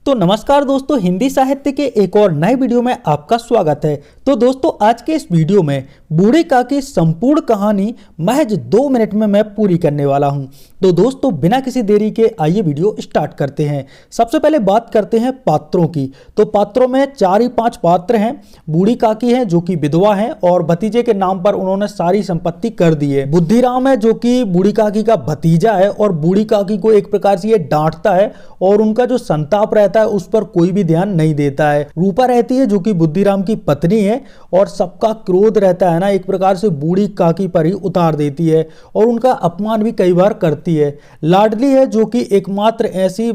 तो नमस्कार दोस्तों, हिंदी साहित्य के एक और नए वीडियो में आपका स्वागत है। तो दोस्तों, आज के इस वीडियो में बूढ़ी काकी की संपूर्ण कहानी महज 2 मिनट में मैं पूरी करने वाला हूं। तो दोस्तों, बिना किसी देरी के आइए वीडियो स्टार्ट करते हैं। सबसे पहले बात करते हैं पात्रों की। तो पात्रों में 4 ही 5 पात्र हैं। बूढ़ी काकी है जो कि विधवा है और भतीजे के नाम पर उन्होंने सारी संपत्ति कर दी है। बुद्धिराम है जो कि बूढ़ी काकी का भतीजा है और बूढ़ी काकी को एक प्रकार से ये डांटता है और उनका जो संताप रहता है उस पर कोई भी ध्यान नहीं देता है। रूपा रहती है जो कि बुद्धिराम की पत्नी है और सबका क्रोध रहता है ना एक प्रकार से बूढ़ी काकी पर ही उतार देती है और उनका अपमान भी कई बार करती है। लाडली है जो कि एकमात्र ऐसी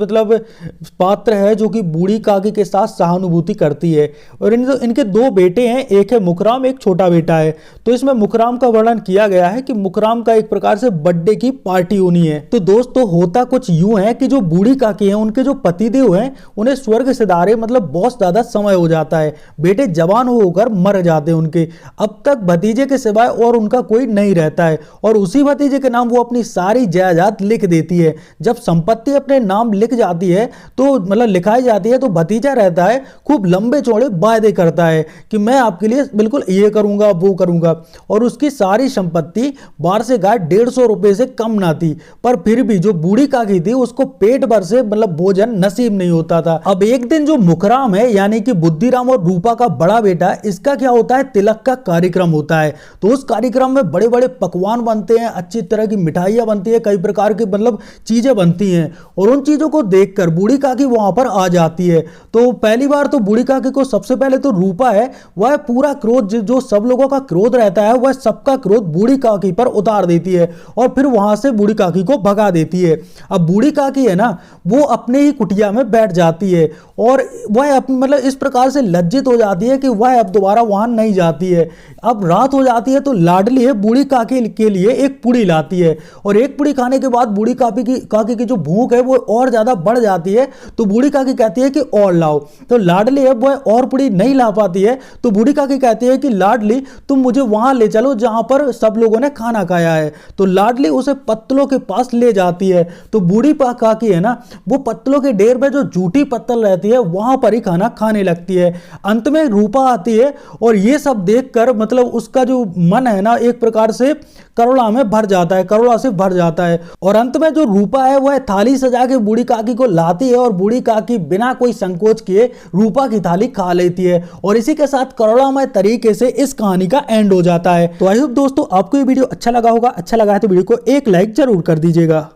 पात्र है जो कि बूढ़ी काकी के साथ सहानुभूति करती है। और इनके 2 बेटे हैं, एक है मुखराम, एक छोटा बेटा है। तो इसमें मुखराम का वर्णन किया गया है कि मुखराम का एक प्रकार से बर्थडे की पार्टी होनी है। तो दोस्तों, होता कुछ यूं है कि जो बूढ़ी काकी है उनके जो पतिदेव हैं उन्हें स्वर्ग सिधारे बहुत ज्यादा समय हो जाता है। बेटे जवान होकर मर जाते हैं उनके। अब तक भतीजे के सिवाय और उनका कोई नहीं रहता है और उसी भतीजे के नाम वो अपनी सारी जायदाद लिख देती है। जब संपत्ति अपने नाम लिख जाती है तो लिखाई जाती है तो भतीजा रहता है खूब लंबे चौड़े वायदे करता है कि मैं आपके लिए बिल्कुल ये करूंगा वो करूंगा, और उसकी सारी संपत्ति वार्षिक आय 150 रुपए से कम ना थी। पर फिर भी जो बूढ़ी काकी थी उसको पेट भर से भोजन नसीब नहीं होता था। अब एक दिन जो मुखराम है यानी कि बुद्धिराम और रूपा का बड़ा बेटा, इसका क्या होता है, तिलक का कार्यक्रम होता है। तो उस कार्यक्रम में बड़े बड़े पकवान बनते हैं, अच्छी तरह की मिठाइयां बनती है, कई प्रकार की चीजें बनती हैं और उन चीजों को देखकर बूढ़ी काकी वहां पर आ जाती है। तो पहली बार तो बूढ़ी काकी को सबसे पहले तो रूपा है वह पूरा क्रोध, जो सब लोगों का क्रोध रहता है वह सबका क्रोध बूढ़ी काकी पर उतार देती है और फिर वहां से बूढ़ी काकी को भगा देती है। अब बूढ़ी काकी है ना वो अपने ही कुटिया में बैठ जाती है और वह इस प्रकार से लज्जित हो जाती है कि वह अब दोबारा वहां नहीं जाती है। अब रात हो जाती है तो लाडली है बूढ़ी काकी के लिए एक पुड़ी लाती है और एक पुड़ी खाने के बाद बूढ़ी काकी की जो भूख है वो और ज्यादा बढ़ जाती है। तो बूढ़ी काकी कहती है कि और लाओ। तो लाडली है वह और पुड़ी नहीं ला पाती है। तो बूढ़ी काकी कहती है कि लाडली तुम मुझे वहां ले चलो जहां पर सब लोगों ने खाना खाया है। तो लाडली उसे पत्तलों के पास ले जाती है। तो बूढ़ी काकी है ना वो पत्तलों के ढेर में जो झूठी पत्तल रहती है वहां पर ही खाना खाने लगती है। अंत में रूपा आती है और ये सब देखकर उसका जो मन है ना एक प्रकार से करुणा में भर जाता है, करुणा से भर जाता है। और अंत में जो रूपा है वह थाली सजा के बूढ़ी काकी को लाती है और बूढ़ी काकी बिना कोई संकोच किए रूपा की थाली खा लेती है और इसी के साथ करुणामय तरीके से इस कहानी का एंड हो जाता है। तो आई होप दोस्तों आपको ये वीडियो अच्छा लगा होगा। अच्छा लगा है तो वीडियो को एक लाइक जरूर कर दीजिएगा।